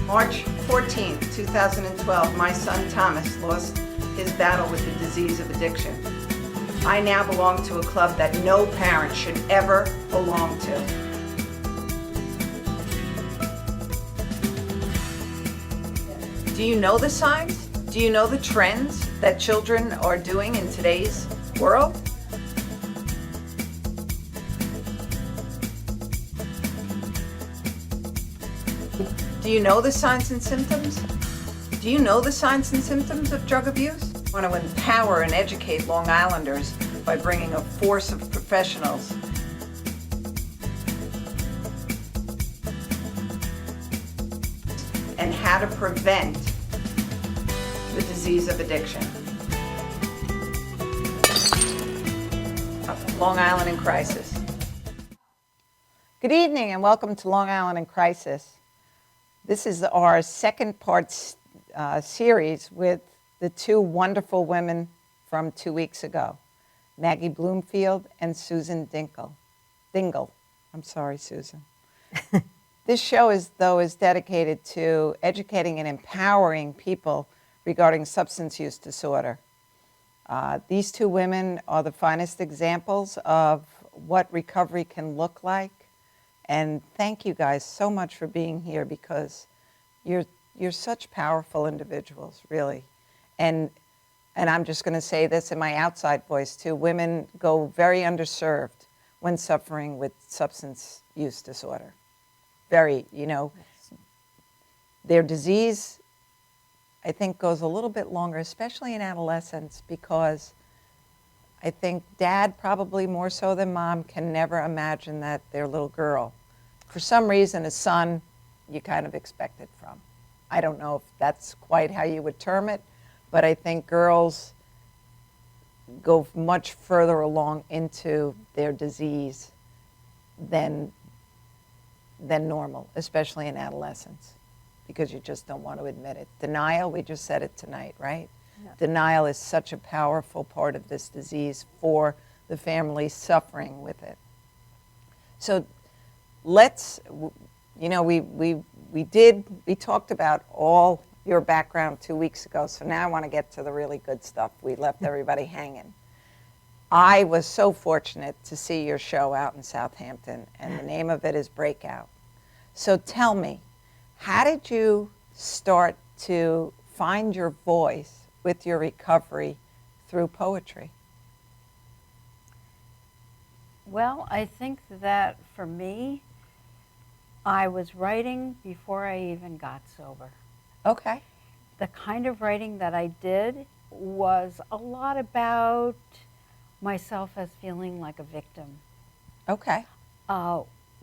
March 14, 2012, my son Thomas lost his battle with the disease of addiction. I now belong to a club that no parent should ever belong to. Do you know the signs? Do you know the trends that children are doing in today's world? Do you know the signs and symptoms? Do you know the signs and symptoms of drug abuse? I want to empower and educate Long Islanders by bringing a force of professionals and how to prevent the disease of addiction. Long Island in Crisis. Good evening and welcome to Long Island in Crisis. This is our second part series with the two wonderful women from 2 weeks ago, Maggie Bloomfield and Susan Dingle. I'm sorry, Susan. This show is dedicated to educating and empowering people regarding substance use disorder. These two women are the finest examples of what recovery can look like. And thank you guys so much for being here because you're such powerful individuals, really. And I'm just going to say this in my outside voice too. Women go very underserved when suffering with substance use disorder. Very, their disease, I think, goes a little bit longer, especially in adolescence, because I think dad, probably more so than mom, can never imagine that their little girl, for some reason, a son, you kind of expect it from. I don't know if that's quite how you would term it, but I think girls go much further along into their disease than normal, especially in adolescence, because you just don't want to admit it. Denial, we just said it tonight, right? Yeah. Denial is such a powerful part of this disease for the family suffering with it. So let's, we talked about all your background 2 weeks ago, so now I want to get to the really good stuff. We left everybody hanging. I was so fortunate to see your show out in Southampton, and the name of it is Breakout. So tell me, how did you start to find your voice with your recovery through poetry? Well, I think that for me, I was writing before I even got sober. Okay. The kind of writing that I did was a lot about myself as feeling like a victim. Okay.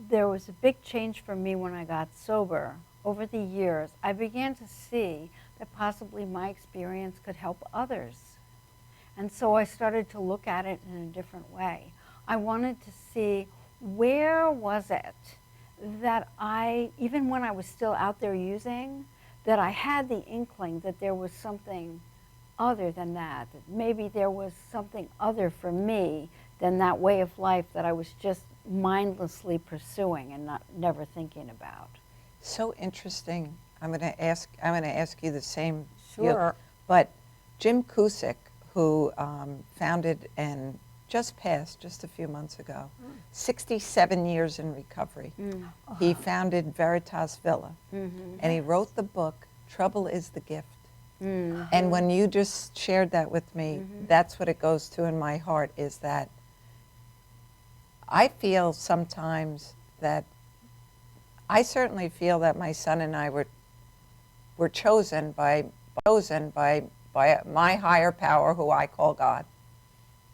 There was a big change for me when I got sober. Over the years, I began to see that possibly my experience could help others. And so I started to look at it in a different way. I wanted to see, where was it that I, even when I was still out there using, that I had the inkling that there was something other than that maybe there was something other for me than that way of life that I was just mindlessly pursuing and never thinking about. So interesting. I'm going to ask you the same. Sure. But Jim Cusick, who founded and just passed just a few months ago, 67 years in recovery. He founded Veritas Villa, and he wrote the book, Trouble is the Gift. And when you just shared that with me, that's what it goes to in my heart, is that I feel sometimes that, I certainly feel that my son and I were chosen by my higher power, who I call God,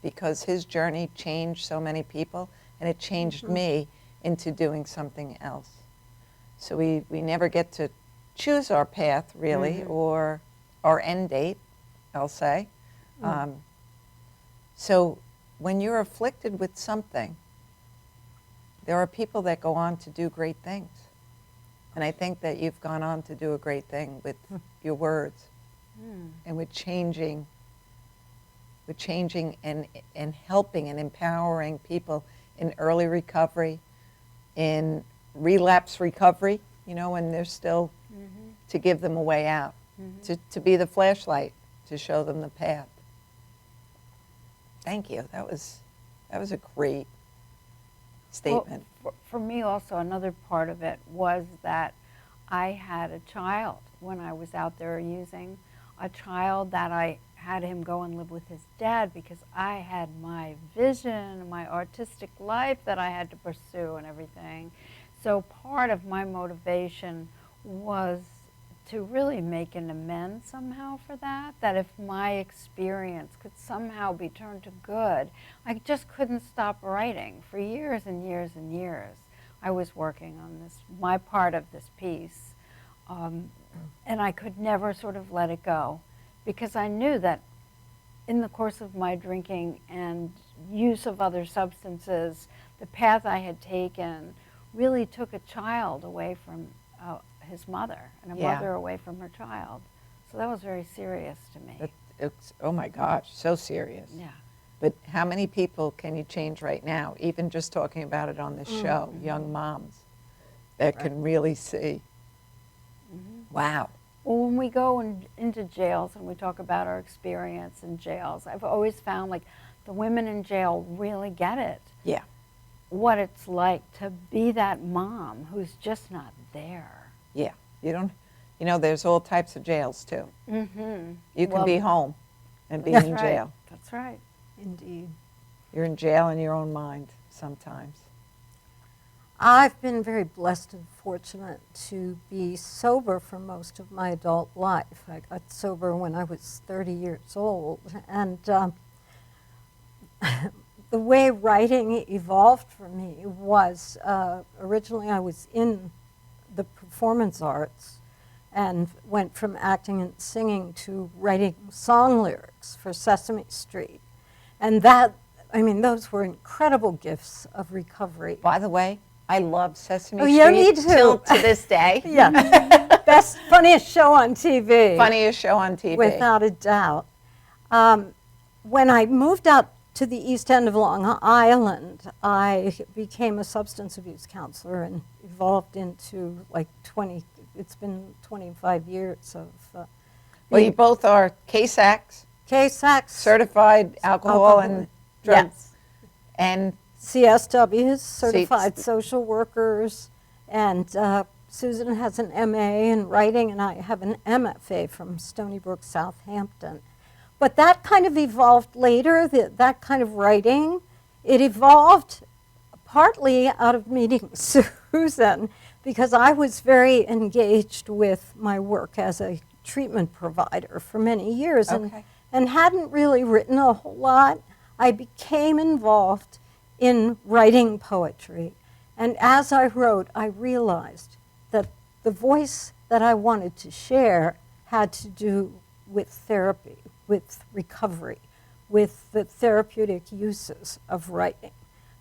because his journey changed so many people, and it changed me into doing something else. So we never get to choose our path, really, or our end date, I'll say. So when you're afflicted with something, there are people that go on to do great things. And I think that you've gone on to do a great thing with your words and with changing and helping and empowering people in early recovery, in relapse recovery, when they're still to give them a way out, to be the flashlight, to show them the path. Thank you. That was a great statement. Well, for me also, another part of it was that I had a child when I was out there using, a child that I had him go and live with his dad because I had my vision, my artistic life that I had to pursue and everything. So part of my motivation was to really make an amends somehow for that, that if my experience could somehow be turned to good, I just couldn't stop writing. For years and years and years, I was working on this, my part of this piece, and I could never sort of let it go, because I knew that in the course of my drinking and use of other substances, the path I had taken really took a child away from his mother, and a mother away from her child. So that was very serious to me. Oh my gosh, so serious. Yeah. But how many people can you change right now, even just talking about it on this show, young moms that can really see? Wow. Well, when we go into jails and we talk about our experience in jails, I've always found like the women in jail really get it. Yeah. What it's like to be that mom who's just not there. Yeah. There's all types of jails too. You can be home and be in jail. That's right. Indeed. You're in jail in your own mind sometimes. I've been very blessed and fortunate to be sober for most of my adult life. I got sober when I was 30 years old. And the way writing evolved for me was originally I was in the performance arts and went from acting and singing to writing song lyrics for Sesame Street. And those were incredible gifts of recovery. By the way, I love Sesame Oh, yeah, me Street too. till to this day. Yeah, funniest show on TV. Funniest show on TV. Without a doubt. When I moved out to the East End of Long Island, I became a substance abuse counselor and evolved into it's been 25 years of... Well, you both are CASACs, CASACs. certified alcohol and drugs. Yes. And CSWs, certified social workers, and Susan has an MA in writing, and I have an MFA from Stony Brook, Southampton. But that kind of evolved later, that kind of writing. It evolved partly out of meeting Susan, because I was very engaged with my work as a treatment provider for many years and hadn't really written a whole lot. I became involved in writing poetry. And as I wrote, I realized that the voice that I wanted to share had to do with therapy, with recovery, with the therapeutic uses of writing,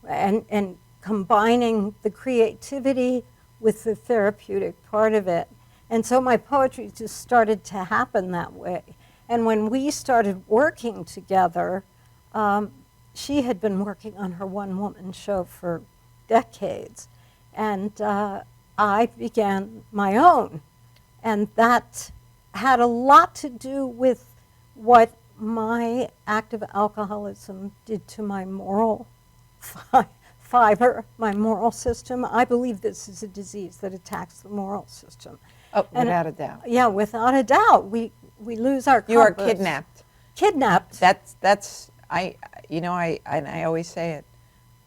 and combining the creativity with the therapeutic part of it. And so my poetry just started to happen that way. And when we started working together, she had been working on her one-woman show for decades, and I began my own. And that had a lot to do with what my active alcoholism did to my moral fiber, my moral system. I believe this is a disease that attacks the moral system. Oh, without a doubt. Yeah, without a doubt. We lose our compass. You are kidnapped. Kidnapped. I always say it.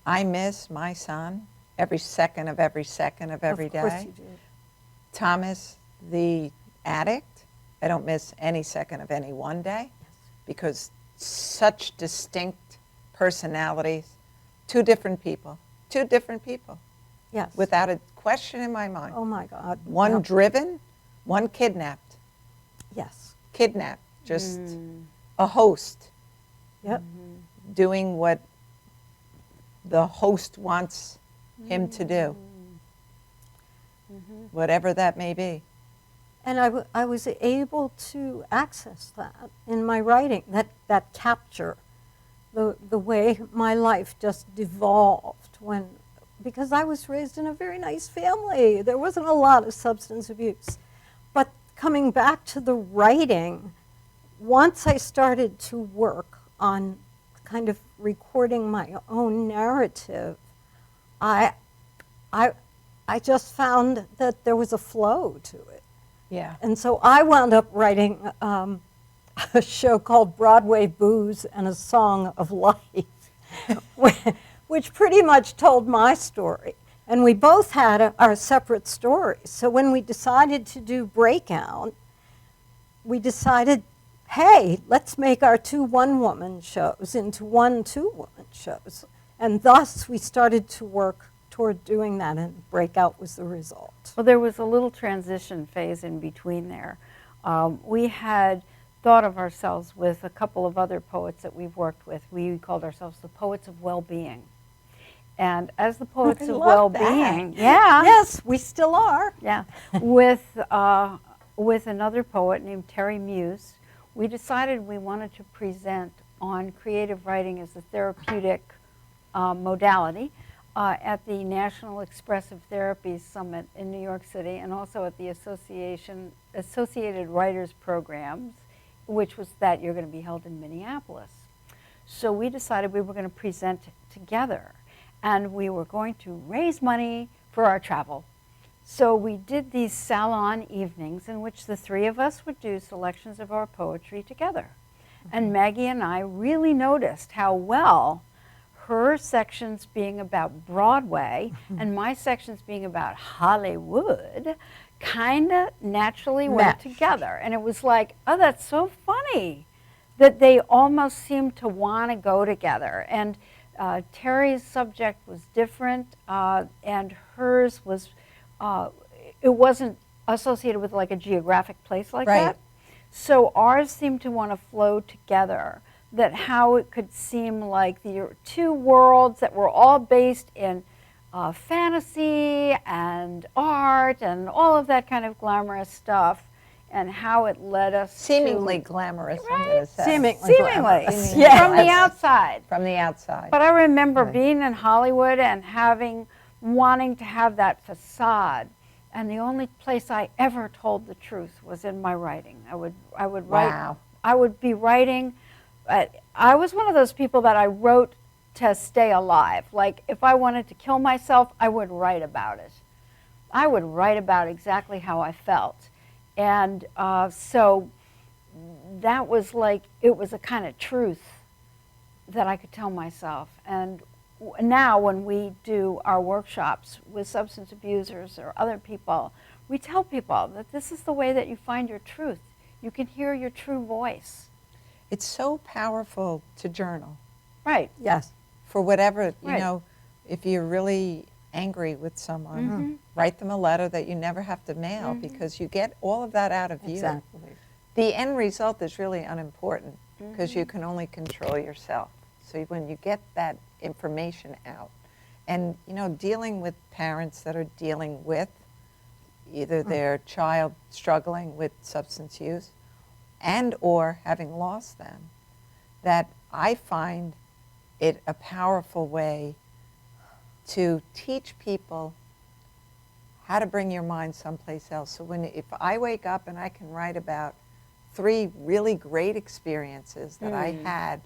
I miss my son every second of every day. Of course you do. Thomas, the addict, I don't miss any second of any one day, because such distinct personalities, two different people. Yes. Without a question in my mind. Oh my God. One Yep. driven, one kidnapped. Yes. Kidnapped, just a host Yep. doing what the host wants him to do, whatever that may be. And I was able to access that in my writing, that capture, the way my life just devolved because I was raised in a very nice family. There wasn't a lot of substance abuse. But coming back to the writing, once I started to work on kind of recording my own narrative, I just found that there was a flow to it. Yeah. And so I wound up writing a show called Broadway Booze and a Song of Life, which pretty much told my story. And we both had our separate stories. So when we decided to do Breakout, we decided, hey, let's make our 2 one-woman shows into 1 two-woman shows. And thus we started to work toward doing that, and Breakout was the result. Well, there was a little transition phase in between there. We had thought of ourselves with a couple of other poets that we've worked with. We called ourselves the Poets of Well-Being. And as the Poets of Well-Being, yeah. Yes, we still are. Yeah, with another poet named Terry Muse, we decided we wanted to present on creative writing as a therapeutic modality at the National Expressive Therapies Summit in New York City, and also at the Associated Writers Programs, which was that year going to be held in Minneapolis. So we decided we were going to present together, and we were going to raise money for our travel. So we did these salon evenings in which the 3 of us would do selections of our poetry together. And Maggie and I really noticed how well her sections being about Broadway and my sections being about Hollywood kind of naturally went together. And it was like, oh, that's so funny that they almost seemed to want to go together. And Terry's subject was different, and hers was, it wasn't associated with like a geographic place like that. So ours seemed to want to flow together, that how it could seem like the 2 worlds that were all based in fantasy and art and all of that kind of glamorous stuff, and how it led us Seemingly glamorous, I'm going to say. Seemingly glamorous. Yeah. From the outside. From the outside. But I remember being in Hollywood and wanting to have that facade. And the only place I ever told the truth was in my writing. I would write. Wow. I would be writing. I was one of those people that I wrote to stay alive. Like if I wanted to kill myself, I would write about it. I would write about exactly how I felt. And so that was like, it was a kind of truth that I could tell myself. And now when we do our workshops with substance abusers or other people, we tell people that this is the way that you find your truth. You can hear your true voice. It's so powerful to journal. Right. Yes. For whatever, you know, if you're really angry with someone, write them a letter that you never have to mail, because you get all of that out of you. Exactly. The end result is really unimportant, because you can only control yourself. So when you get that information out, and you know, dealing with parents that are dealing with either their child struggling with substance use and or having lost them, that I find it a powerful way to teach people how to bring your mind someplace else. So if I wake up and I can write about 3 really great experiences that I had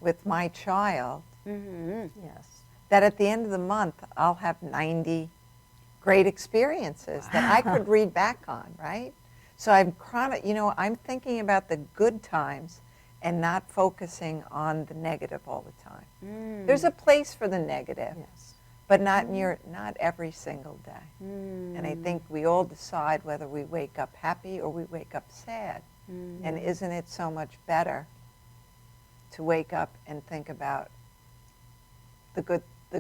with my child, Yes. that at the end of the month I'll have 90 great experiences that I could read back on, right? So I'm I'm thinking about the good times and not focusing on the negative all the time. There's a place for the negative, Yes. but not every single day. And I think we all decide whether we wake up happy or we wake up sad. And isn't it so much better to wake up and think about the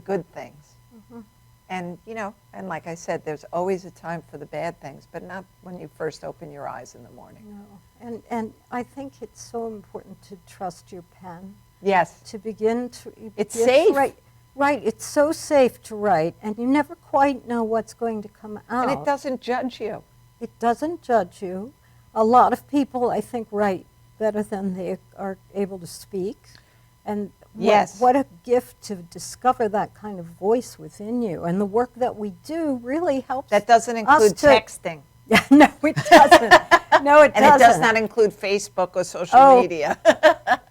good things? And and like I said, there's always a time for the bad things, but not when you first open your eyes in the morning. No. And I think it's so important to trust your pen. Yes. To begin to... It's safe. Right. It's so safe to write, and you never quite know what's going to come out. And it doesn't judge you. It doesn't judge you. A lot of people, I think, write better than they are able to speak. And what a gift to discover that kind of voice within you. And the work that we do really helps. That doesn't include texting. No, it doesn't. No, it And doesn't. it does not include Facebook or social media.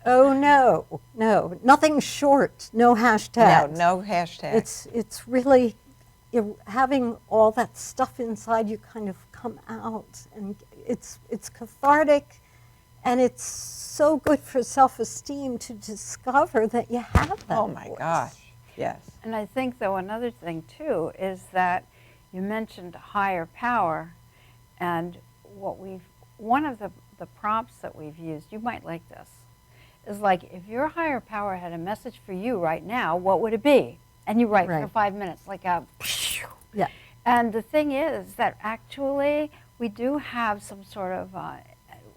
Oh, no, no. Nothing short, no hashtags. No hashtags. It's really, having all that stuff inside you kind of come out. And it's cathartic, and it's so good for self-esteem to discover that you have that Oh my voice. gosh, yes. And I think, though, another thing, too, is that you mentioned higher power, and one of the prompts that we've used, you might like this, is like, if your higher power had a message for you right now, what would it be? And you write for 5 minutes, like a, Yeah. and the thing is that actually we do have some sort of,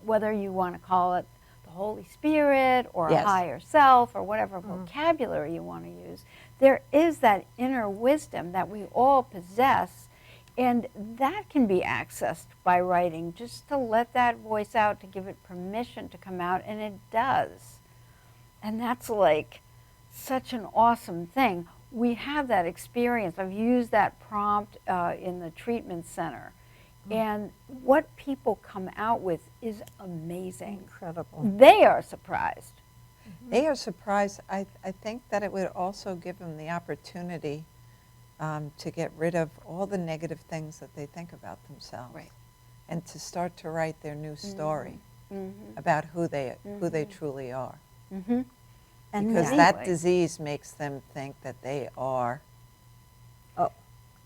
whether you want to call it the Holy Spirit or Yes. a higher self or whatever vocabulary you want to use, there is that inner wisdom that we all possess, and that can be accessed by writing, just to let that voice out, to give it permission to come out, and it does. And that's like such an awesome thing. We have that experience. I've used that prompt in the treatment center. And what people come out with is amazing. Incredible. They are surprised. They are surprised. I think that it would also give them the opportunity to get rid of all the negative things that they think about themselves. Right. And to start to write their new story Mm-hmm. about who they truly are. Mm-hmm. And Because then- that disease makes them think that they are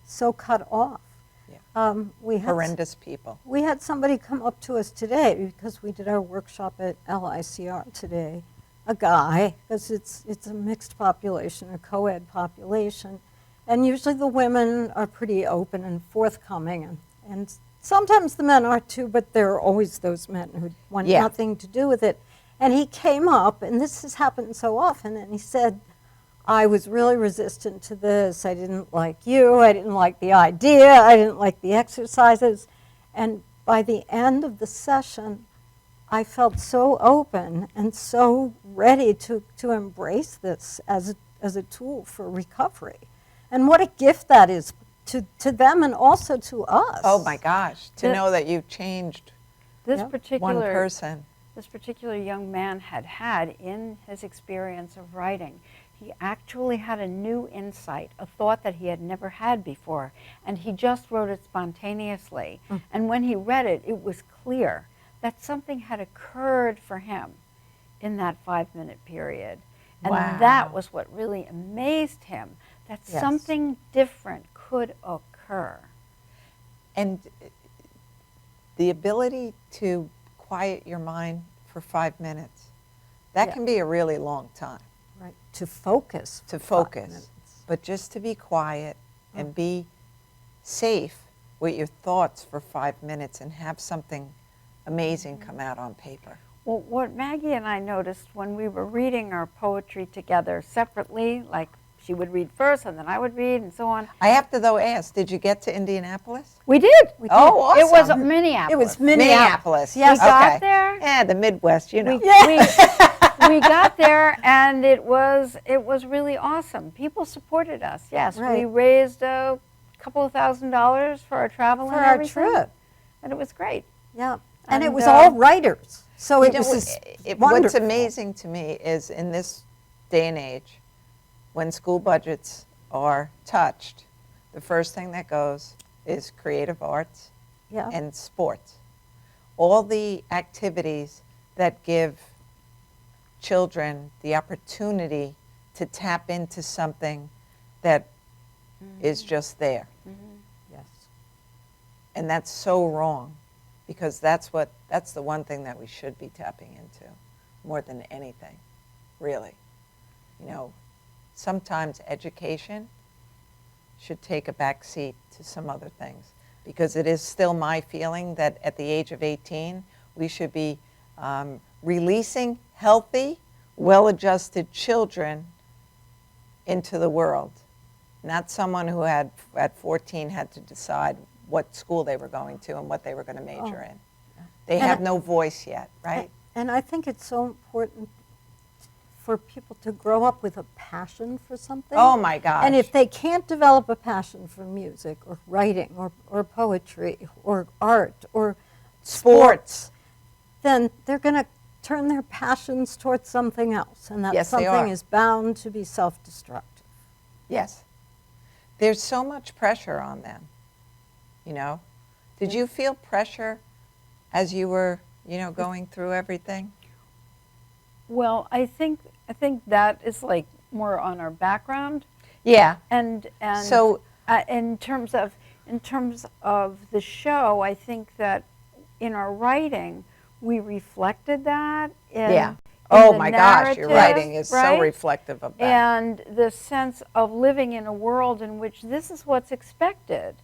so cut off. Yeah. We had horrendous people. We had somebody come up to us today because we did our workshop at LICR today, a guy, because it's a mixed population, a co-ed population, and usually the women are pretty open and forthcoming, and sometimes the men are too, but there are always those men who want Yeah. nothing to do with it. And he came up, and this has happened so often, and he said, I was really resistant to this. I didn't like you. I didn't like the idea. I didn't like the exercises. And by the end of the session, I felt so open and so ready to embrace this as a tool for recovery. And what a gift that is to them and also to us. Oh my gosh, to The- know that you've changed This Yep. particular one person. This particular young man had in his experience of writing, he actually had a new insight, a thought that he had never had before, and he just wrote it spontaneously. And when he read it, it was clear that something had occurred for him in that 5-minute period. And Wow. that was what really amazed him, that Yes. something different could occur. And the ability to quiet your mind for 5 minutes, that Yeah. can be a really long time Right. To focus. to for 5 focus. minutes. But just to be quiet and be safe with your thoughts for 5 minutes and have something amazing come out on paper. Well, what Maggie and I noticed when we were reading our poetry together separately, like she would read first and then I would read and so on. I have to though ask, did you get to Indianapolis? We did. Oh, awesome. It was Minneapolis. It was Minneapolis. Yes. We got Okay. there. Yeah, the Midwest, you know. We got there, and it was really awesome. People supported us. Yes, we Right. raised a couple of $1,000s for our travel For and our everything, trip. and it was great. Yeah. And it And, was all uh, writers. So it You was know, just what's wonderful. amazing to me is in this day and age, when school budgets are touched, the first thing that goes is creative arts Yeah. and sports. All the activities that give children the opportunity to tap into something that is just there. Yes. And that's so wrong, because that's the one thing that we should be tapping into more than anything, really. You know, sometimes education should take a back seat to some other things, because it is still my feeling that at the age of 18, we should be releasing healthy, well-adjusted children into the world, not someone who had at 14 had to decide what school they were going to and what they were going to major in. They And have no voice yet, right? And I think it's so important for people to grow up with a passion for something. Oh my gosh. And if they can't develop a passion for music or writing or poetry or art or sports, then they're going to turn their passions towards something else. And that Yes, they something are. is bound to be self-destructive. Yes. There's so much pressure on them, you know. Did you feel pressure as you were, you know, going through everything? Well, I think that is like more on our background, Yeah. and So in terms of the show, I think that in our writing we reflected that. In Oh the my gosh, your writing narrative, is right? so reflective of that. And the sense of living in a world in which this is what's expected.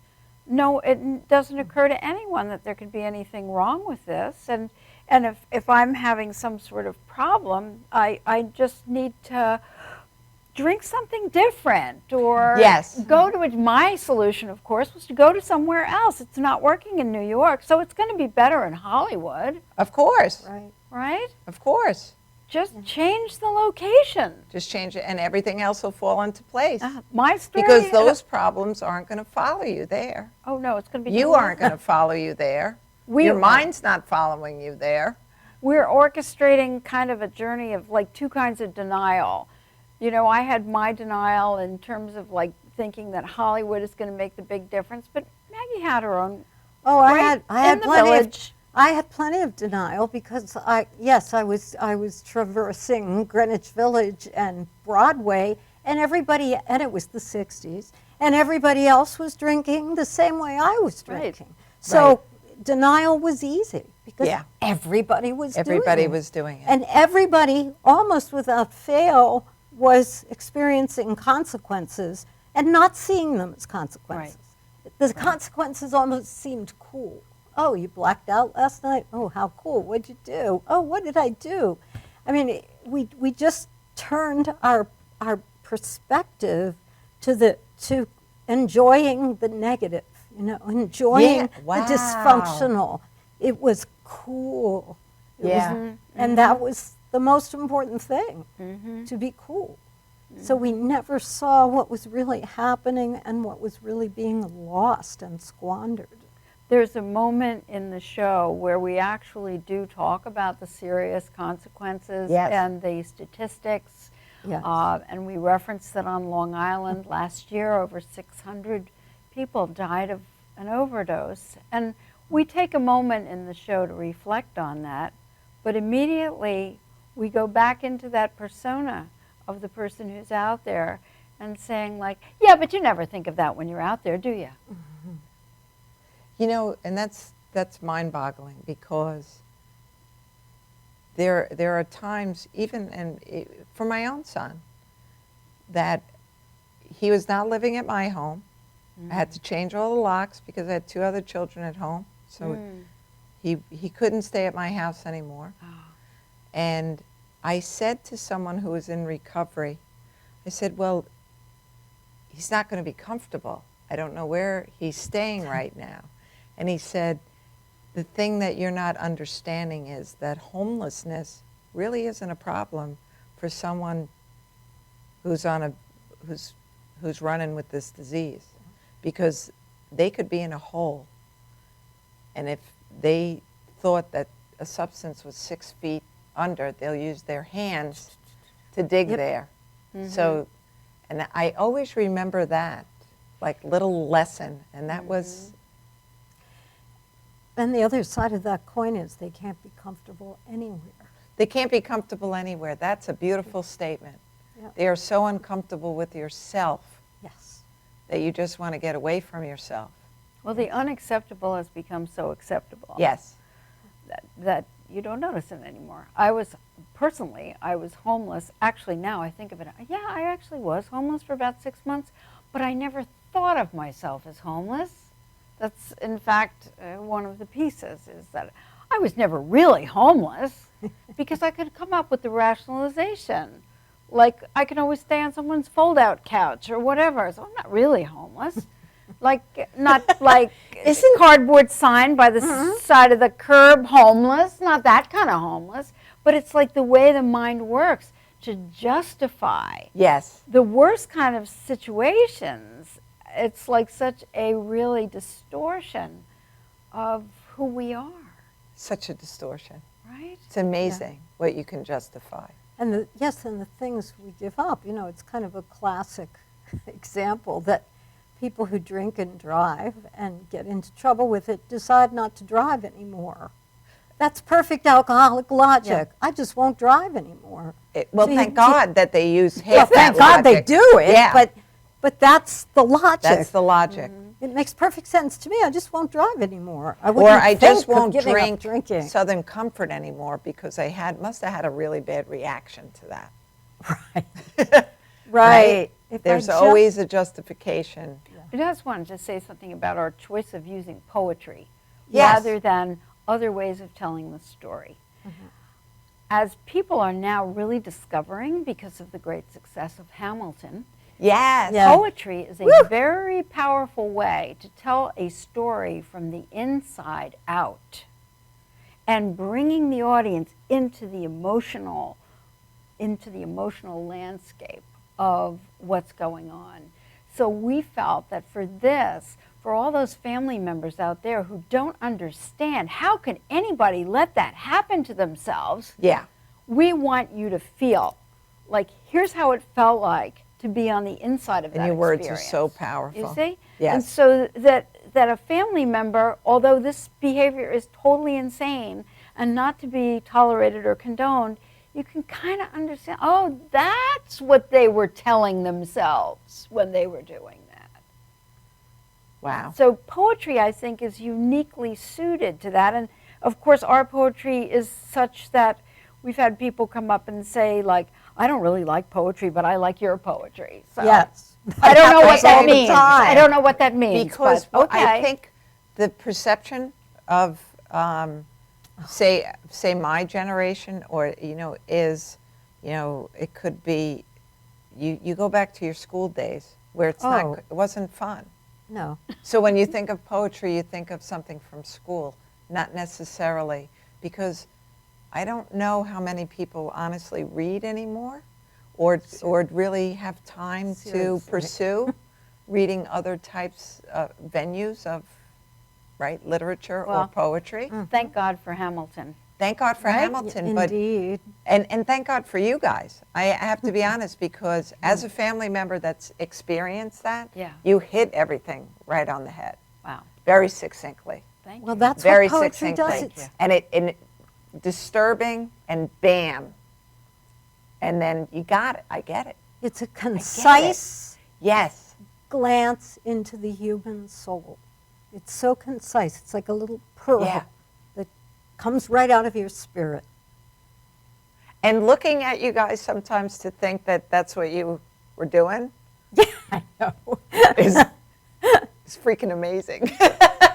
No, it doesn't occur to anyone that there could be anything wrong with this. And if I'm having some sort of problem, I just need to drink something different or Yes. go to it. My solution, of course, was to go to somewhere else. It's not working in New York, so it's going to be better in Hollywood, Of course. Right. right? Of course. Just change the location. Just change it and everything else will fall into place. My story. Because those problems aren't going to follow you there. Oh no, it's going to be. You aren't going to follow you there. Your mind's not following you there. We're orchestrating kind of a journey of like two kinds of denial. You know, I had my denial in terms of like thinking that Hollywood is going to make the big difference, but Maggie had her own. Oh, right I had in the plenty village. I had plenty of denial because I was traversing Greenwich Village and Broadway, and it was the 60s, and everybody else was drinking the same way I was Right. drinking. So denial was easy because everybody was Everybody doing it. was doing it. And everybody, almost without fail, was experiencing consequences and not seeing them as consequences. The consequences almost seemed cool. Oh, you blacked out last night? Oh, how cool. What'd you do? Oh, what did I do? I mean, we just turned our perspective to enjoying the negative, you know, enjoying the dysfunctional. It was cool. It was, and that was the most important thing, to be cool. So we never saw what was really happening and what was really being lost and squandered. There's a moment in the show where we actually do talk about the serious consequences and the statistics. Yes. And we referenced that on Long Island last year, over 600 people died of an overdose. And we take a moment in the show to reflect on that, but immediately we go back into that persona of the person who's out there and saying like, yeah, but you never think of that when you're out there, do you? You know, and that's mind-boggling because there are times, even for my own son, that he was not living at my home. I had to change all the locks because I had 2 other children at home, so he couldn't stay at my house anymore. And I said to someone who was in recovery, I said, well, he's not going to be comfortable. I don't know where he's staying right now. And he said, the thing that you're not understanding is that homelessness really isn't a problem for someone who's who's running with this disease, because they could be in a hole, and if they thought that a substance was 6 feet under, they'll use their hands to dig there. So, and I always remember that, like little lesson, and that was. And the other side of that coin is they can't be comfortable anywhere. They can't be comfortable anywhere. That's a beautiful statement. Yep. They are so uncomfortable with yourself Yes. that you just want to get away from yourself. Well, the unacceptable has become so acceptable. Yes. That you don't notice it anymore. I was homeless. Actually, now I think of it, yeah, I actually was homeless for about 6 months, but I never thought of myself as homeless. That's, in fact, one of the pieces, is that I was never really homeless because I could come up with the rationalization. Like, I can always stay on someone's fold-out couch or whatever, so I'm not really homeless. Like, not like cardboard sign by the side of the curb homeless, not that kind of homeless, but it's like the way the mind works. to justify Yes. the worst kind of situations. It's like such a really distortion of who we are, Such a distortion. right? It's amazing what you can justify. And the things we give up, it's kind of a classic example that people who drink and drive and get into trouble with it decide not to drive anymore. That's perfect alcoholic logic. Yeah. I just won't drive anymore. Well, So thank God that they use half Well, thank God they logic. do it, Yeah. but that's the logic. That's the logic. It makes perfect sense to me. I just won't drive anymore. I Or wouldn't I think just of won't giving up drink drinking. Southern Comfort anymore because I must have had a really bad reaction to that. Right. Right. If I There's just- always a justification. I just wanted to say something about our choice of using poetry Yes. rather than other ways of telling the story. As people are now really discovering, because of the great success of Hamilton, Yes. Yeah. poetry is a very powerful way to tell a story from the inside out and bringing the audience into the emotional landscape of what's going on. So we felt that for all those family members out there who don't understand, how can anybody let that happen to themselves? Yeah. We want you to feel like, here's how it felt like to be on the inside of that And your words are experience. so powerful. You see? Yes. And so that a family member, although this behavior is totally insane and not to be tolerated or condoned, you can kind of understand, oh, that's what they were telling themselves when they were doing that. Wow. So poetry, I think, is uniquely suited to that. And of course, our poetry is such that we've had people come up and say, like, I don't really like poetry, but I like your poetry. So Yes. I don't know what happens all that the means. time. I don't know what that means. Because but okay. I think the perception of, say my generation, or is, it could be, you go back to your school days where it wasn't fun. No. So when you think of poetry, you think of something from school, not necessarily, because I don't know how many people honestly read anymore, or really have time to Seriously. pursue reading other types of venues of, literature or Well, poetry. Thank God for Hamilton. Thank God for Hamilton, but Indeed. and thank God for you guys. I have to be honest, because as a family member that's experienced that, Yeah. you hit everything right on the head, Wow. very succinctly, Thank Well, you. that's very what poetry succinctly, does. It's and it disturbing and bam, and then you got it. I get it. It's a concise Yes, glance into the human soul. It's so concise. It's like a little pearl Yeah. that comes right out of your spirit. and looking at you guys sometimes to think that that's what you were doing Yeah, I know. is freaking amazing.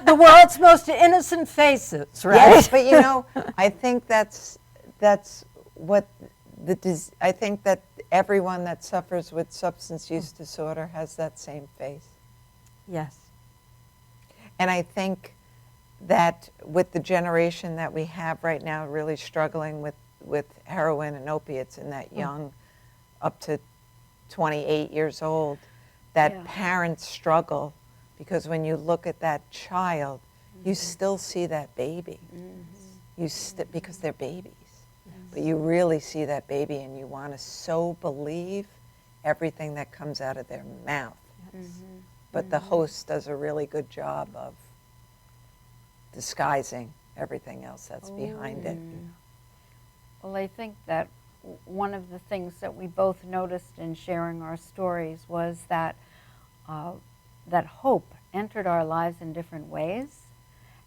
The world's most innocent faces, right? Yes, but I think that's what I think that everyone that suffers with substance use disorder has that same face. Yes. And I think that with the generation that we have right now really struggling with heroin and opiates in that young, up to 28 years old, that Yeah. parents struggle, because when you look at that child, you still see that baby. Because they're babies. But you really see that baby, and you want to so believe everything that comes out of their mouth. But the host does a really good job of disguising everything else that's behind it. Well, I think that one of the things that we both noticed in sharing our stories was that that hope entered our lives in different ways,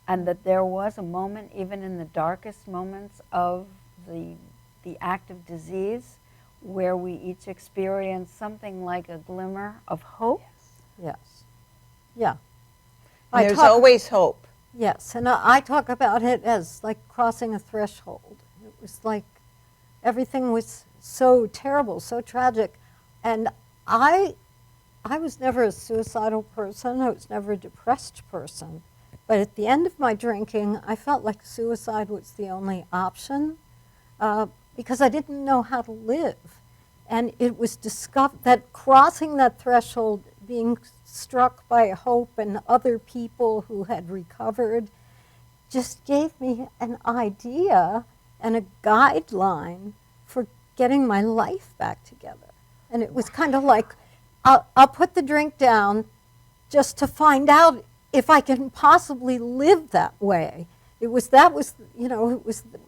and that there was a moment, even in the darkest moments of the act of disease, where we each experienced something like a glimmer of hope. Yes. Yeah. And there's always hope. Yes, and I talk about it as like crossing a threshold. It was like everything was so terrible, so tragic. And I was never a suicidal person. I was never a depressed person. But at the end of my drinking, I felt like suicide was the only option because I didn't know how to live. And it was discovered that crossing that threshold, being struck by hope and other people who had recovered, just gave me an idea and a guideline for getting my life back together. And it was kind of like, I'll put the drink down just to find out if I can possibly live that way. It was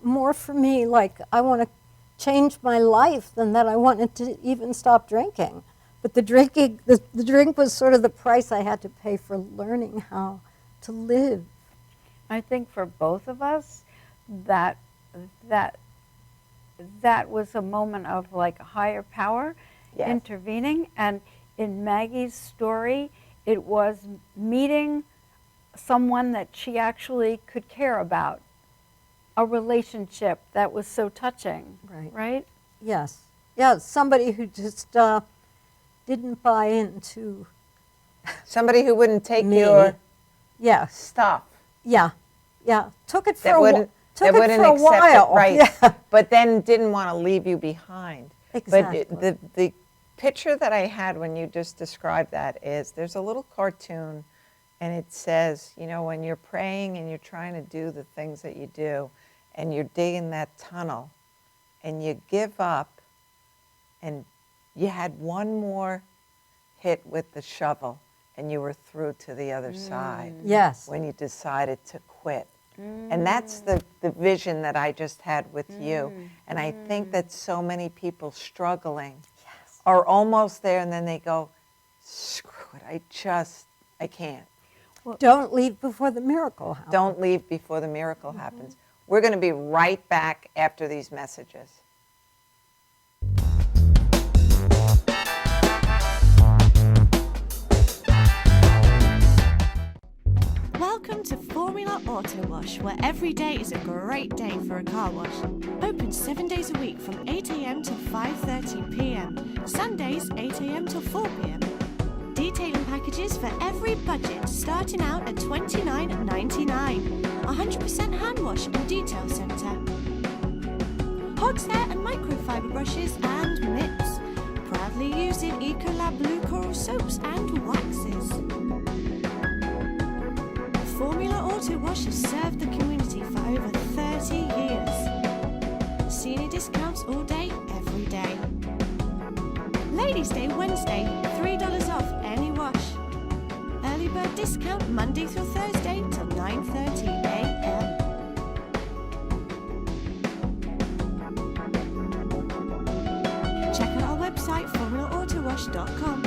more for me like I want to change my life than that I wanted to even stop drinking. But the drink was sort of the price I had to pay for learning how to live. I think for both of us, that was a moment of like a higher power intervening. And in Maggie's story, it was meeting someone that she actually could care about, a relationship that was so touching, right? Yes. Yeah, somebody who just didn't buy into Somebody who wouldn't take me. your Yeah. stuff. Yeah. Yeah. Took it for That a while. wouldn't Took it wouldn't for a accept while. it, right? Yeah. But then didn't want to leave you behind. Exactly. But the picture that I had when you just described that is there's a little cartoon, and it says, you know, when you're praying and you're trying to do the things that you do, and you're digging that tunnel, and you give up, and you had one more hit with the shovel, and you were through to the other side. Yes. When you decided to quit. And that's the vision that I just had with you. And I think that so many people struggling are almost there, and then they go, screw it, I can't. Don't leave before the miracle happens. Don't leave before the miracle happens. We're going to be right back after these messages. Welcome to Formula Auto Wash, where every day is a great day for a car wash. Open 7 days a week from 8 a.m. to 5:30 p.m. Sundays 8 a.m. till 4 p.m. Detailing packages for every budget, starting out at $29.99. 100% hand wash and detail centre. Hogshair and microfiber brushes and mitts. Proudly using Ecolab Blue Coral soaps and waxes. Formula Auto Wash has served the community for over 30 years. Senior discounts all day, every day. Ladies' Day Wednesday, $3 off any wash. Early bird discount Monday through Thursday till 9:30 a.m. Check out our website, formulaautowash.com.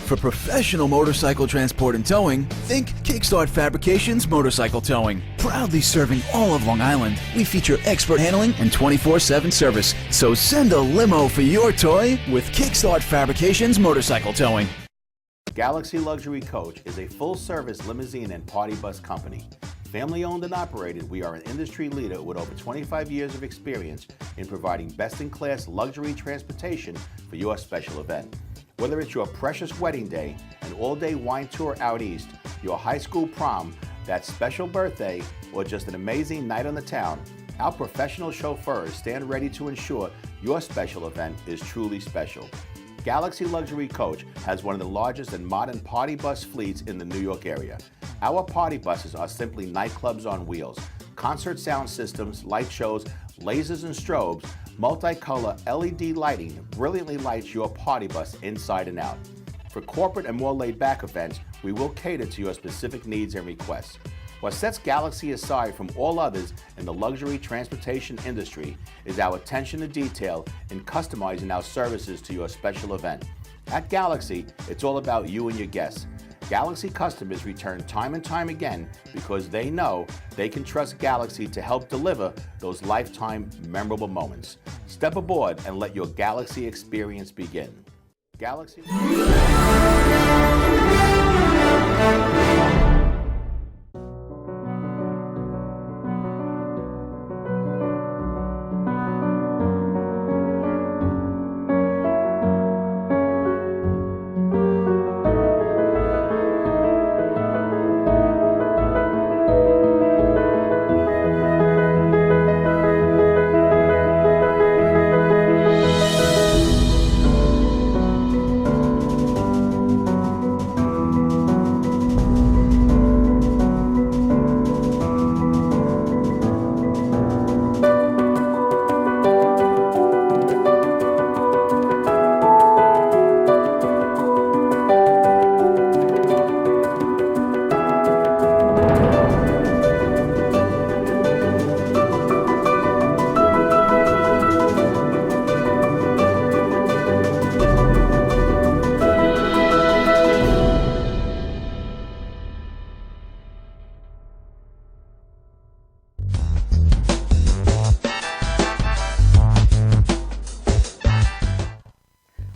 For professional motorcycle transport and towing, think Kickstart Fabrications Motorcycle Towing. Proudly serving all of Long Island, we feature expert handling and 24/7 service. So send a limo for your toy with Kickstart Fabrications Motorcycle Towing. Galaxy Luxury Coach is a full-service limousine and party bus company. Family-owned and operated, we are an industry leader with over 25 years of experience in providing best-in-class luxury transportation for your special event. Whether it's your precious wedding day, an all-day wine tour out east, your high school prom, that special birthday, or just an amazing night on the town, our professional chauffeurs stand ready to ensure your special event is truly special. Galaxy Luxury Coach has one of the largest and modern party bus fleets in the New York area. Our party buses are simply nightclubs on wheels. Concert sound systems, light shows, lasers and strobes, multicolor LED lighting brilliantly lights your party bus inside and out. For corporate and more laid-back events, we will cater to your specific needs and requests. What sets Galaxy aside from all others in the luxury transportation industry is our attention to detail in customizing our services to your special event. At Galaxy, it's all about you and your guests. Galaxy customers return time and time again because they know they can trust Galaxy to help deliver those lifetime memorable moments. Step aboard and let your Galaxy experience begin. Galaxy.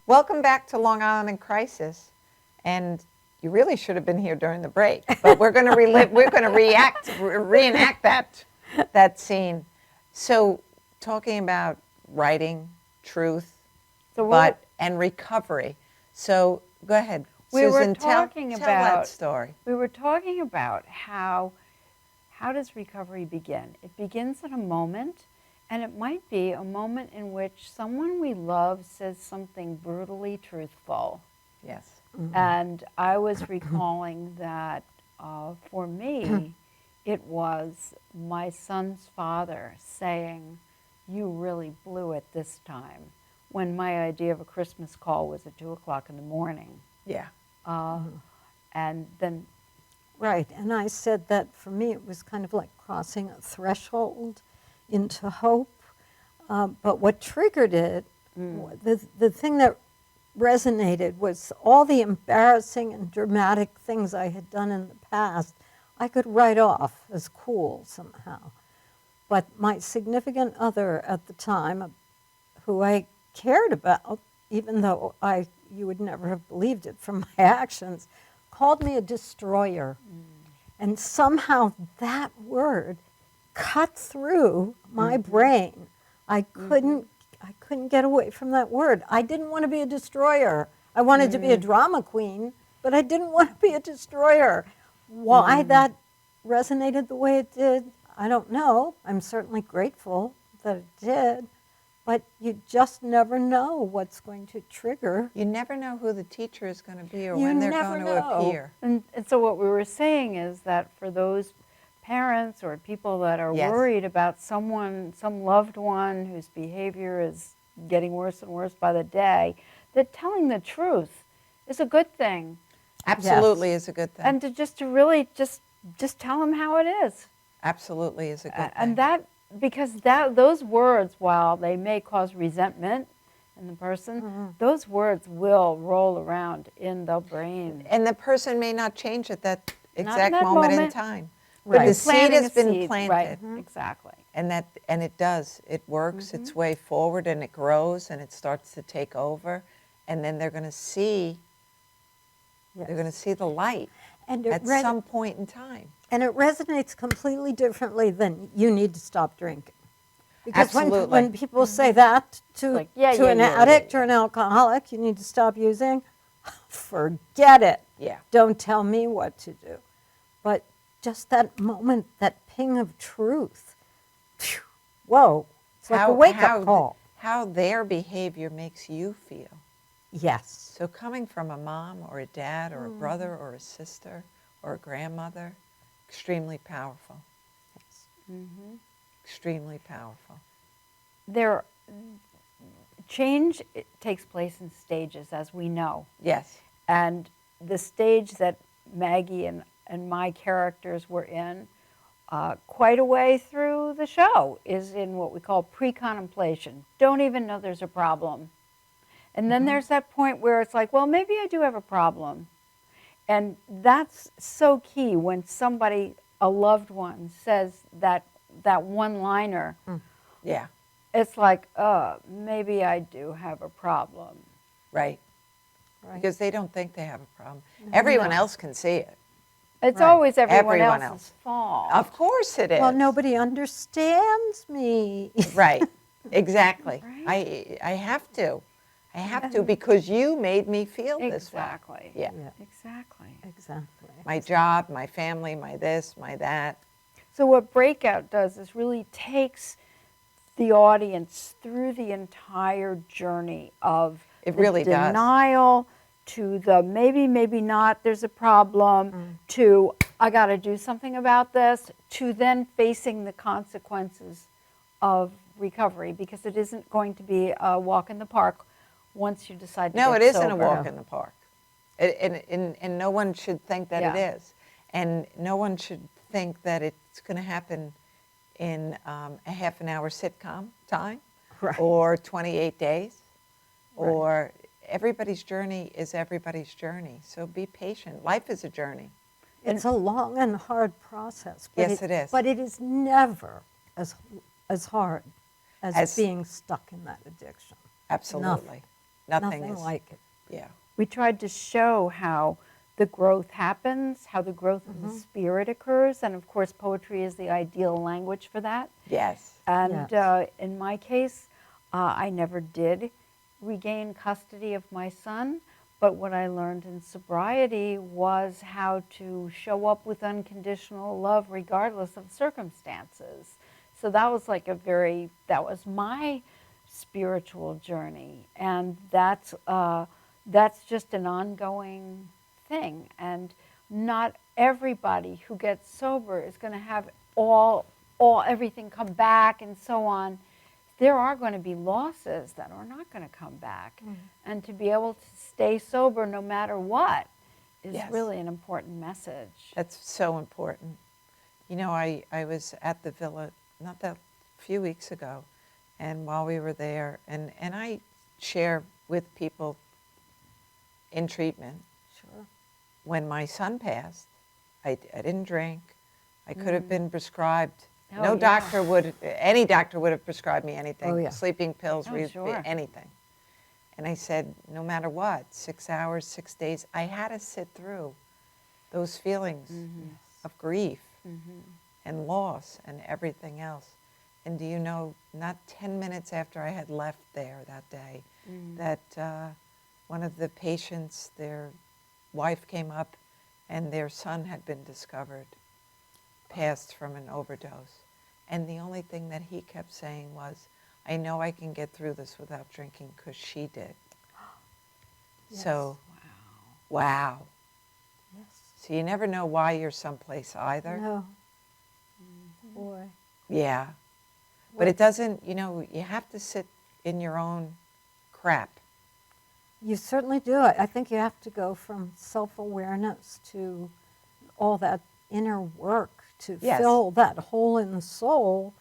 Welcome back to Long Island in Crisis, and you really should have been here during the break, but we're going to reenact that scene. So, talking about writing, truth, and recovery. So, go ahead, Susan. Tell that story. We were talking about how does recovery begin? It begins at a moment. And it might be a moment in which someone we love says something brutally truthful. Yes. Mm-hmm. And I was recalling that for me, it was my son's father saying, "You really blew it this time," when my idea of a Christmas call was at 2 o'clock in the morning. Yeah. And then... Right, and I said that for me it was kind of like crossing a threshold into hope, but what triggered it, the thing that resonated was all the embarrassing and dramatic things I had done in the past. I could write off as cool somehow, but my significant other at the time, who I cared about, even though you would never have believed it from my actions, called me a destroyer, and somehow that word cut through my brain. I couldn't get away from that word. I didn't want to be a destroyer. I wanted to be a drama queen, but I didn't want to be a destroyer. Why that resonated the way it did, I don't know. I'm certainly grateful that it did, but you just never know what's going to trigger. You never know who the teacher is going to be or when they're going to appear. And so what we were saying is that for those parents or people that are worried about some loved one whose behavior is getting worse and worse by the day, that telling the truth is a good thing. Absolutely is a good thing. And to really tell them how it is. Absolutely is a good thing. And because those words, while they may cause resentment in the person, those words will roll around in the brain. And the person may not change at that exact moment in time. But the seed has been planted. Right, exactly. And it does. It works its way forward, and it grows, and it starts to take over, and then they're going to see. They're going to see the light at some point in time. And it resonates completely differently than you need to stop drinking. Because when people say that to an addict or an alcoholic, you need to stop using, forget it. Yeah. Don't tell me what to do. But just that moment, that ping of truth, whoa, it's like a wake-up call. How their behavior makes you feel. Yes. So coming from a mom or a dad or a brother or a sister or a grandmother, extremely powerful. Yes. Extremely powerful. Change takes place in stages, as we know. Yes. And the stage that Maggie and my characters were in quite a way through the show is in what we call pre-contemplation. Don't even know there's a problem. And then there's that point where it's like, well, maybe I do have a problem. And that's so key when somebody, a loved one, says that one-liner. Yeah, It's like, maybe I do have a problem. right. Right. Because they don't think they have a problem. Everyone else can see it. It's Right. always everyone Everyone else's else. fault. Of course it is. Well, nobody understands me. Right, exactly. Right? I have to. I have to because you made me feel this way. Exactly. Yeah. Yeah, Exactly. exactly. My job, my family, my this, my that. So what Breakout does is really takes the audience through the entire journey of It the really does. denial to the maybe, maybe not, there's a problem, to I got to do something about this, to then facing the consequences of recovery, because it isn't going to be a walk in the park once you decide to No, get it isn't a sober. walk in the park. And no one should think that it Yeah. is. And no one should think that it's going to happen in a half an hour sitcom time Right. or 28 days. Right. Or everybody's journey is everybody's journey. So be patient. Life is a journey. It's a long and hard process. But Yes, it is. But it is never as hard as being stuck in that addiction. Absolutely. Nothing is like it. Yeah. We tried to show how the growth happens, how the growth of the spirit occurs, and of course poetry is the ideal language for that. Yes. And Yes. in my case, I never did regain custody of my son, but what I learned in sobriety was how to show up with unconditional love regardless of circumstances. So that was like that was my spiritual journey, and that's just an ongoing thing. And not everybody who gets sober is going to have everything come back and so on. There are going to be losses that are not going to come back, and to be able to stay sober no matter what is Yes. really an important message. That's so important. You know, I was at the villa not that few weeks ago, and while we were there, and I share with people in treatment, Sure. when my son passed, I didn't drink. I could have been prescribed. Oh, No yeah. doctor any doctor would have prescribed me anything, Oh, yeah. sleeping pills, Oh, sure. anything. And I said, no matter what, 6 hours, 6 days, I had to sit through those feelings of grief and loss and everything else. And do you know, not 10 minutes after I had left there that day, that one of the patients, their wife came up and their son had been discovered, passed from an overdose. And the only thing that he kept saying was, I know I can get through this without drinking because she did. So, wow. Yes. So you never know why you're someplace either. No. Boy. Yeah. But it doesn't, you know, you have to sit in your own crap. You certainly do. I think you have to go from self-awareness to all that inner work to Yes. fill that hole in the soul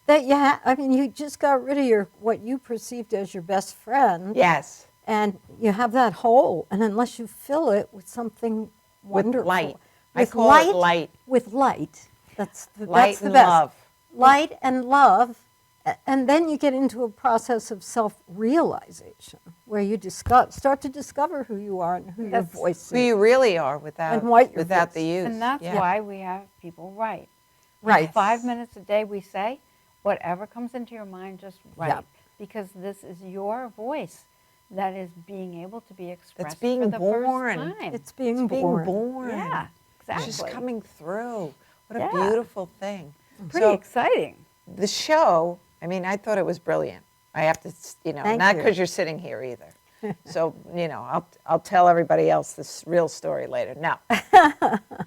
that you just got rid of what you perceived as your best friend. Yes. And you have that hole, and unless you fill it with something With wonderful. light. I With call it light. With light. That's the Light and best. love. Light and love. And then you get into a process of self-realization where you start to discover who you are and who your voice Who is. you really are without, And what your without voice the use. And that's Yeah. why we have people write. Right. 5 minutes a day we say, whatever comes into your mind, just write. Yeah. Because this is your voice that is being able to be expressed being for the born. first time. It's being Being born. born. Yeah, exactly. Just coming through. What a Yeah. beautiful thing. Pretty So exciting. the show, I mean, I thought it was brilliant. I have to, Thank not you. because you're sitting here either. So, I'll tell everybody else this real story later. Now,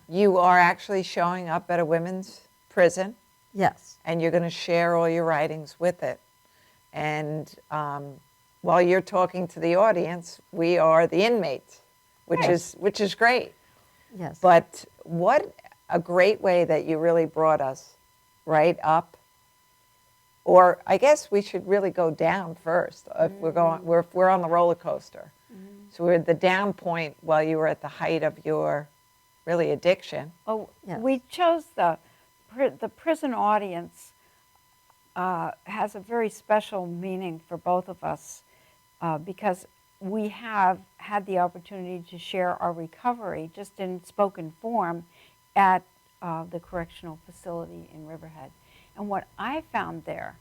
you are actually showing up at a women's prison, Yes. and you're going to share all your writings with it. And while you're talking to the audience, we are the inmates, which is great. Yes. But what a great way that you really brought us right up. Or I guess we should really go down first if we're on the roller coaster. So we're at the down point while you were at the height of your really addiction. Oh, Yes. we chose the prison audience has a very special meaning for both of us because we have had the opportunity to share our recovery just in spoken form at the correctional facility in Riverhead. And what I found there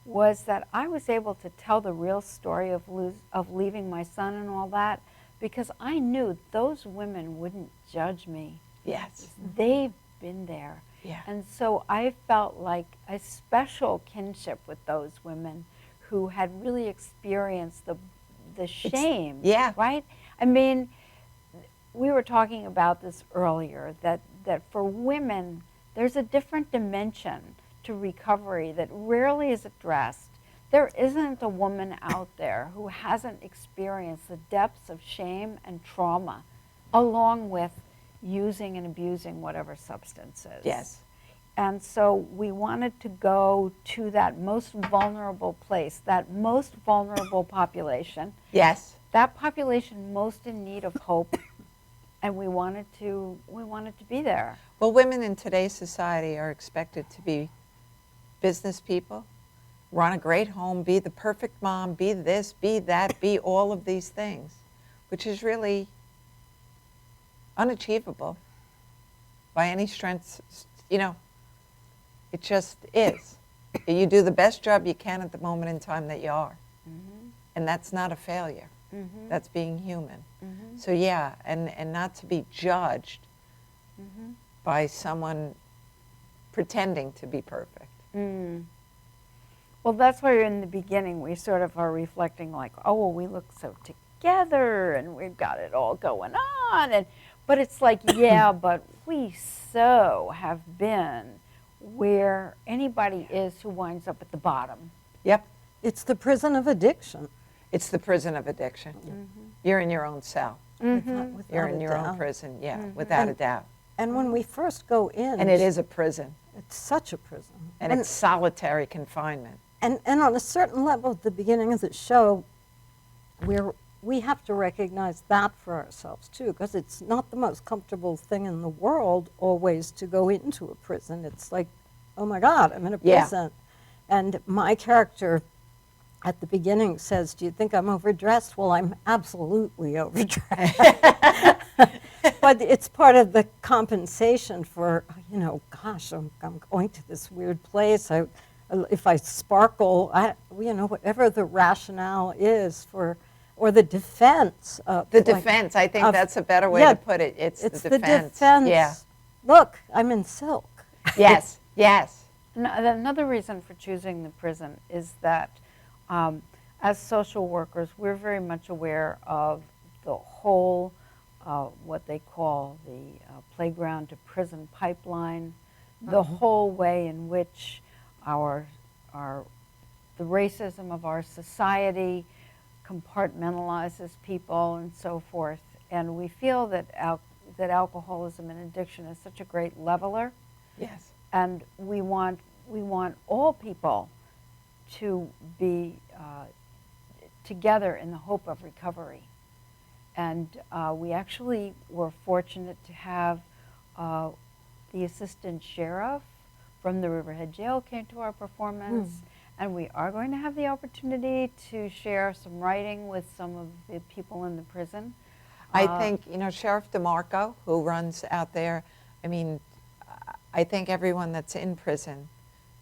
was that I was able to tell the real story of leaving my son and all that because I knew those women wouldn't judge me. Yes. They've been there. Yeah. And so I felt like a special kinship with those women who had really experienced the shame. yeah. Right? I mean, we were talking about this earlier, that for women, there's a different dimension to recovery that rarely is addressed. There isn't a woman out there who hasn't experienced the depths of shame and trauma along with using and abusing whatever substances. Yes. And so we wanted to go to that most vulnerable place, that most vulnerable population, Yes. that population most in need of hope, and we wanted to be there. Well, women in today's society are expected to be business people, run a great home, be the perfect mom, be this, be that, be all of these things, which is really unachievable by any strength. You know, it just is. You do the best job you can at the moment in time that you are. Mm-hmm. And that's not a failure. Mm-hmm. That's being human. Mm-hmm. So yeah, and not to be judged Mm-hmm. by someone pretending to be perfect. Mm. Well, that's why in the beginning we sort of are reflecting like, oh, well, we look so together and we've got it all going on. But it's like, yeah, but we so have been where anybody is who winds up at the bottom. Yep, It's the prison of addiction. it's the prison of addiction. Mm-hmm. You're in your own cell. Mm-hmm. Without You're a in your own doubt. prison, yeah, Mhm. without a doubt. And when we first go in, And it is a prison, it's such a prison. and it's solitary confinement. And on a certain level at the beginning of the show, we have to recognize that for ourselves too, because it's not the most comfortable thing in the world always to go into a prison. It's like, oh my God, I'm in a Yeah. prison. And my character at the beginning says, do you think I'm overdressed? Well, I'm absolutely overdressed. But it's part of the compensation for, you know, gosh, I'm going to this weird place. If I sparkle, you know, whatever the rationale is for, or the defense. The defense, I think that's a better way yeah, to put it. It's the the defense. defense. Yeah. Look, I'm in silk. Yes, yes. Another reason for choosing the prison is that as social workers, we're very much aware of the whole, what they call the playground to prison pipeline, the whole way in which the racism of our society compartmentalizes people and so forth. And we feel that that alcoholism and addiction is such a great leveler. Yes. And we want all people to be together in the hope of recovery. And we actually were fortunate to have the assistant sheriff from the Riverhead Jail came to our performance. And we are going to have the opportunity to share some writing with some of the people in the prison. I think, you know, Sheriff DeMarco, who runs out there, I mean, I think everyone that's in prison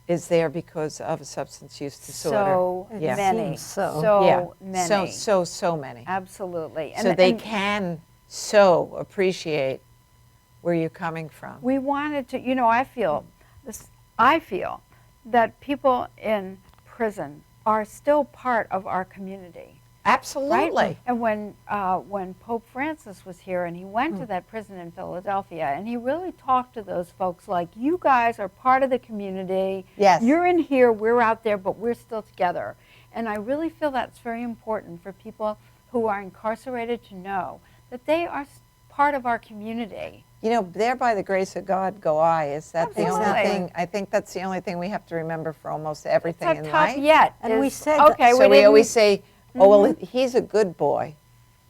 is there because of a substance use disorder. So Yeah. many. Seems so. So many. So many. Absolutely. So they can so appreciate where you're coming from. We wanted to, you know, I feel that people in prison are still part of our community. Absolutely. Right? And when Pope Francis was here and he went to that prison in Philadelphia and he really talked to those folks like, you guys are part of the community. Yes. You're in here, we're out there, but we're still together. And I really feel that's very important for people who are incarcerated to know that they are part of our community. You know, there by the grace of God go I. Is that the only Absolutely. thing? I think that's the only thing we have to remember for almost everything It's in our top life. yet. And is, we said that- okay, So we didn't- always say, oh, well, he's a good boy.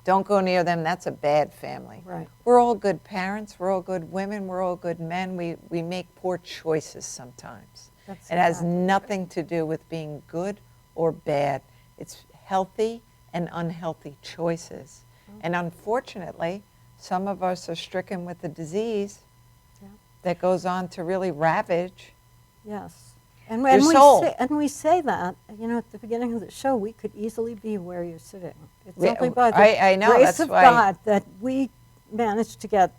don't go near them, that's a bad family. Right. We're all good parents, we're all good women, we're all good men. We make poor choices sometimes. That's It has exactly right. nothing to do with being good or bad. It's healthy and unhealthy choices. And unfortunately, some of us are stricken with a disease Yeah. that goes on to really ravage. Yes. And Your soul. we say that, you know, at the beginning of the show, we could easily be where you're sitting. It's Yeah, only by the I know, grace that's of why- God that we managed to get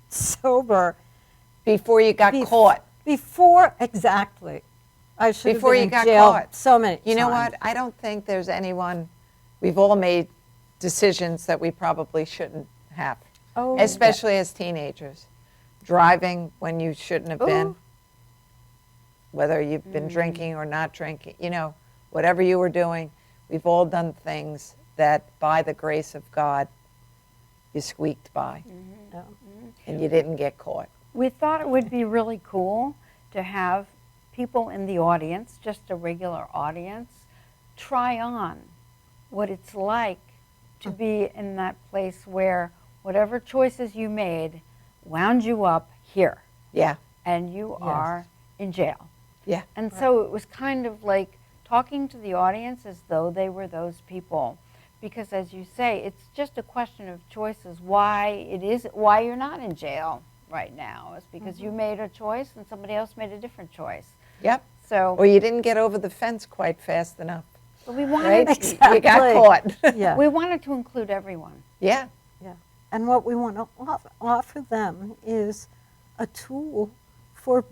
sober Before you got bef- caught. Before, exactly. I should Before have you been in got jail caught. so many You know times. what? I don't think there's anyone, we've all made decisions that we probably shouldn't have, Oh, especially as teenagers. Driving when you shouldn't have been, Ooh. whether you've been drinking or not drinking, you know, whatever you were doing, we've all done things that by the grace of God, you squeaked by Yeah. and you didn't get caught. We thought it would be really cool to have people in the audience, just a regular audience, try on what it's like to be in that place where whatever choices you made wound you up here Yeah, and you are in jail. yeah. And so it was kind of like talking to the audience as though they were those people. Because as you say, it's just a question of choices. Why you're not in jail right now is because you made a choice and somebody else made a different choice. Yep. So Or you didn't get over the fence quite fast enough, but we wanted right? Exactly. You got caught. Yeah. we wanted to include everyone. Yeah, Yeah. And what we want to offer them is a tool for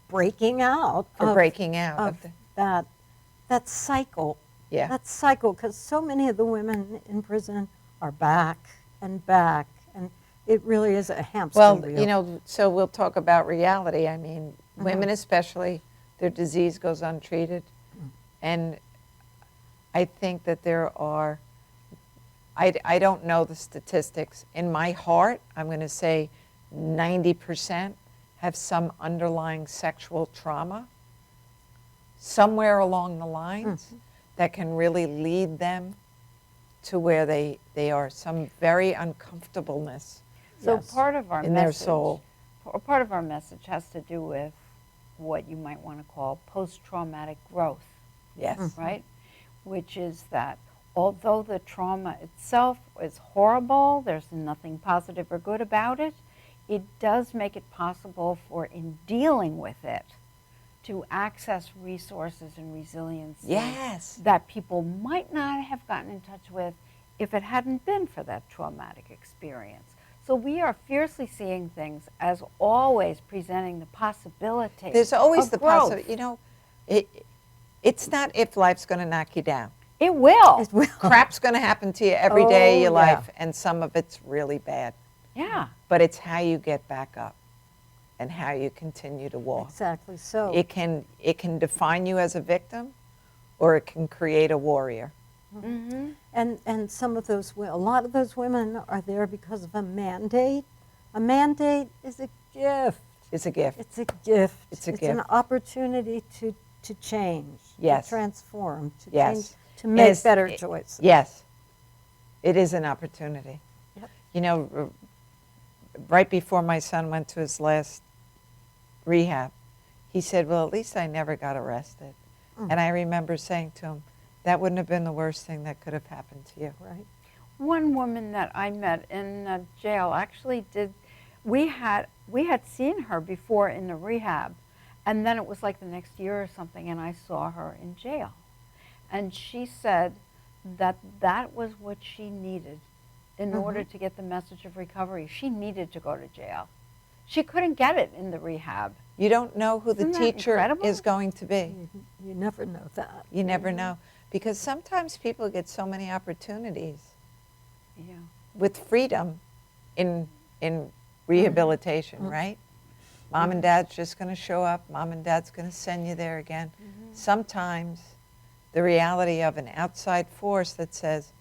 breaking out for of, breaking out of of the, that cycle. yeah. That cycle, because so many of the women in prison are back, and it really is a hamster Well, wheel. you know, so we'll talk about reality. I mean, women especially, their disease goes untreated. And I think that there are, I don't know the statistics. In my heart, I'm going to say 90% have some underlying sexual trauma somewhere along the lines that can really lead them to where they are, some very uncomfortableness So Yes. part of our in message, their soul. part of our message has to do with what you might want to call post-traumatic growth. Yes. Right? Which is that although the trauma itself is horrible, there's nothing positive or good about it, it does make it possible for, in dealing with it, to access resources and resiliency Yes. that people might not have gotten in touch with if it hadn't been for that traumatic experience. So we are fiercely seeing things as always presenting the possibility. There's always of the growth. possibility, you know, it's not if life's going to knock you down. It will. It will. Crap's going to happen to you every day of Oh, your yeah. life, and some of it's really bad. Yeah. But it's how you get back up and how you continue to walk. Exactly so. It can define you as a victim, or it can create a warrior. Mm-hmm. And some of those, a lot of those women are there because of a mandate. A mandate is a gift. It's a gift. It's a gift. It's a an gift. opportunity to change, Yes. to transform, to Yes. change, to make Yes, better it- choices. Yes, it is an opportunity. Yep. You know, right before my son went to his last rehab, he said, well, at least I never got arrested. And I remember saying to him, that wouldn't have been the worst thing that could have happened to you. Right. One woman that I met in jail actually did. We had seen her before in the rehab, and then it was like the next year or something, and I saw her in jail, and she said that that was what she needed in order to get the message of recovery. She needed to go to jail. She couldn't get it in the rehab. You don't know who the Isn't that teacher incredible? is going to be. You never know that. You never know. Because sometimes people get so many opportunities Yeah. with freedom in rehabilitation, right? Mom and dad's just going to show up. Mom and dad's going to send you there again. Sometimes the reality of an outside force that says,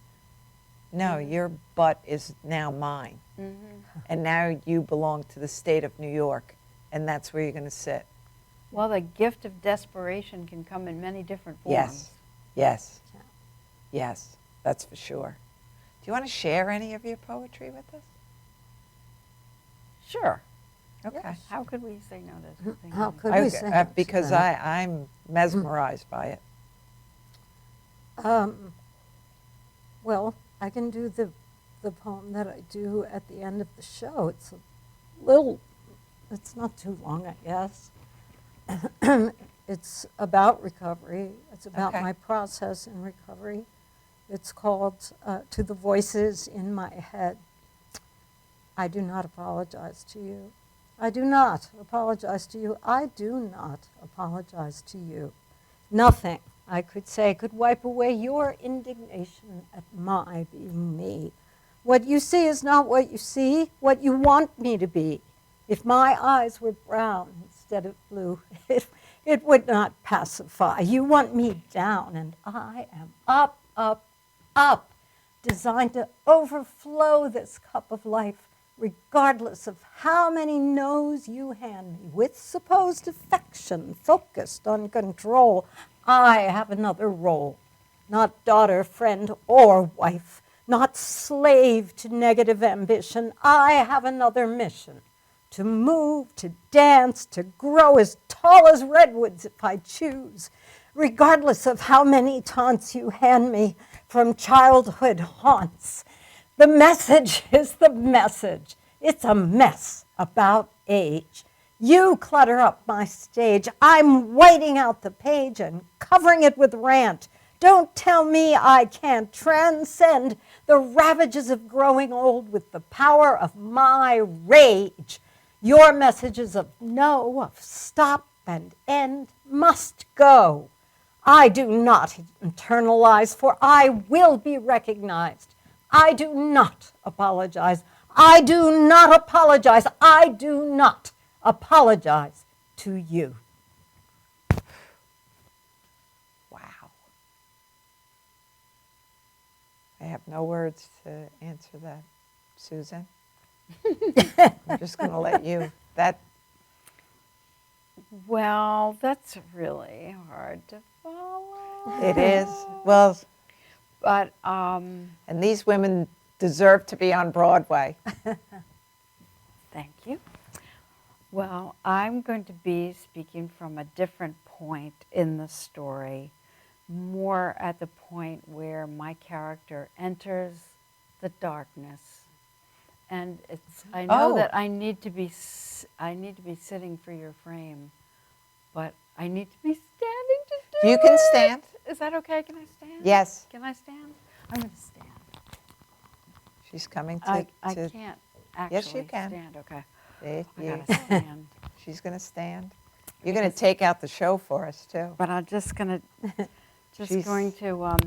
no, your butt is now mine. And now you belong to the state of New York. And that's where you're going to sit. Well, the gift of desperation can come in many different forms. Yes. Yes. Yes. That's for sure. you want to share any of your poetry with us? Sure. Okay. How could we say no to something? How nice? could we say no to Because that? I'm mesmerized by it. Well, I can do the poem that I do at the end of the show. It's it's not too long, I guess. It's about recovery. It's about Okay. my process in recovery. It's called To the Voices in My Head. I do not apologize to you. I do not apologize to you. I do not apologize to you. Nothing I could say could wipe away your indignation at my being me. What you see is not what you see, what you want me to be. If my eyes were brown instead of blue, it would not pacify. You want me down, and I am up, up, up, designed to overflow this cup of life, regardless of how many no's you hand me, with supposed affection focused on control. I have another role, not daughter, friend, or wife, not slave to negative ambition. I have another mission, to move, to dance, to grow as tall as redwoods if I choose, regardless of how many taunts you hand me from childhood haunts. The message is the message. It's a mess about age. You clutter up my stage. I'm whiting out the page and covering it with rant. Don't tell me I can't transcend the ravages of growing old with the power of my rage. Your messages of no, of stop and end must go. I do not internalize, for I will be recognized. I do not apologize. I do not apologize. I do not apologize to you. Wow. I have no words to answer that, Susan. I'm just going to let you. Well, that's really hard to follow. It is. Well, But, and these women deserve to be on Broadway. thank you. Well, I'm going to be speaking from a different point in the story, more at the point where my character enters the darkness. And I know that I need to be sitting for your frame, but I need to be standing to do You can it. stand. Is that okay? Can I stand? Yes. Can I stand? I'm going to stand. She's coming to. I can't actually Yes, you can. stand. Okay. See, I you- gotta stand. She's going to stand. You're going to take out the show for us, too. But I'm just gonna, going to.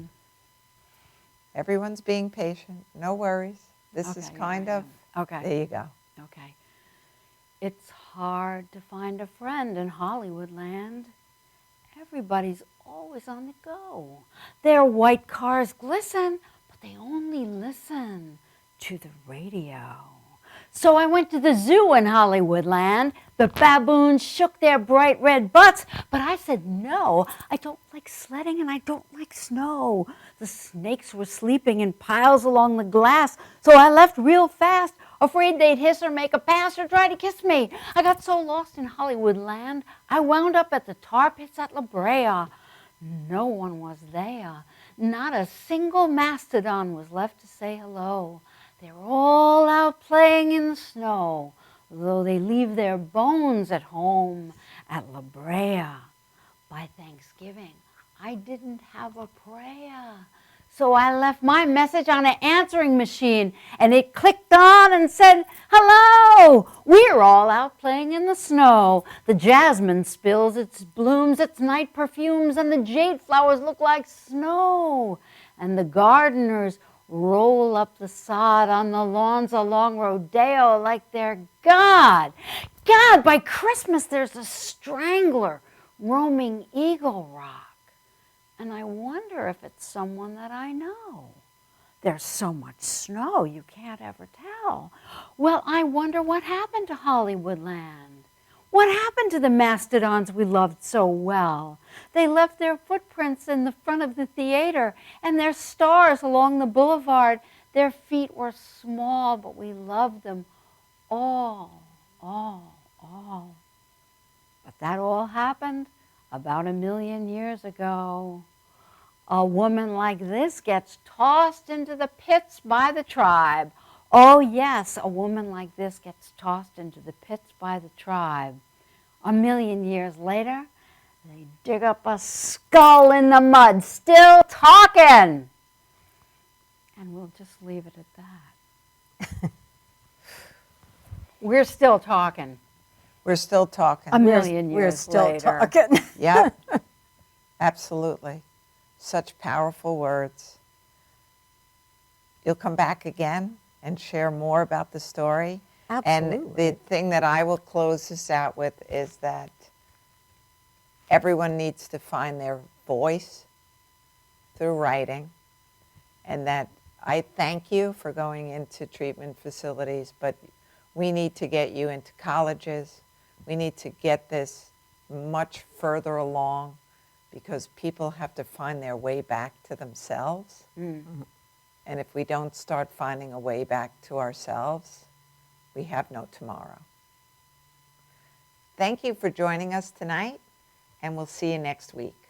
Everyone's being patient. No worries. This is Okay, kind yeah, of. yeah. Okay. There you go. Okay. It's hard to find a friend in Hollywood land. Everybody's always on the go. Their white cars glisten, but they only listen to the radio. So I went to the zoo in Hollywood land. The baboons shook their bright red butts, but I said no. I don't like sledding and I don't like snow. The snakes were sleeping in piles along the glass, so I left real fast, afraid they'd hiss or make a pass or try to kiss me. I got so lost in Hollywood land, I wound up at the tar pits at La Brea. No one was there. Not a single mastodon was left to say hello. They're all out playing in the snow, though they leave their bones at home at La Brea. By Thanksgiving, I didn't have a prayer. So I left my message on an answering machine, and it clicked on and said, hello, we're all out playing in the snow. The jasmine spills its blooms, its night perfumes, and the jade flowers look like snow. And the gardeners roll up the sod on the lawns along Rodeo like they're God. God, by Christmas there's a strangler roaming Eagle Rock. And I wonder if it's someone that I know. There's so much snow, you can't ever tell. Well, I wonder what happened to Hollywood land. What happened to the mastodons we loved so well? They left their footprints in the front of the theater and their stars along the boulevard. Their feet were small, but we loved them all. But that all happened about 1 million years ago. A woman like this gets tossed into the pits by the tribe. Oh yes, a woman like this gets tossed into the pits by the tribe. 1 million years later, they dig up a skull in the mud, still talking. And we'll just leave it at that. We're still talking. We're still talking. 1 million We're years still later. talking. Yeah, absolutely. Such powerful words. You'll come back again and share more about the story. Absolutely. And the thing that I will close this out with is that everyone needs to find their voice through writing, and that I thank you for going into treatment facilities, but we need to get you into colleges. We need to get this much further along, because people have to find their way back to themselves. Mm. And if we don't start finding a way back to ourselves, we have no tomorrow. Thank you for joining us tonight, and we'll see you next week.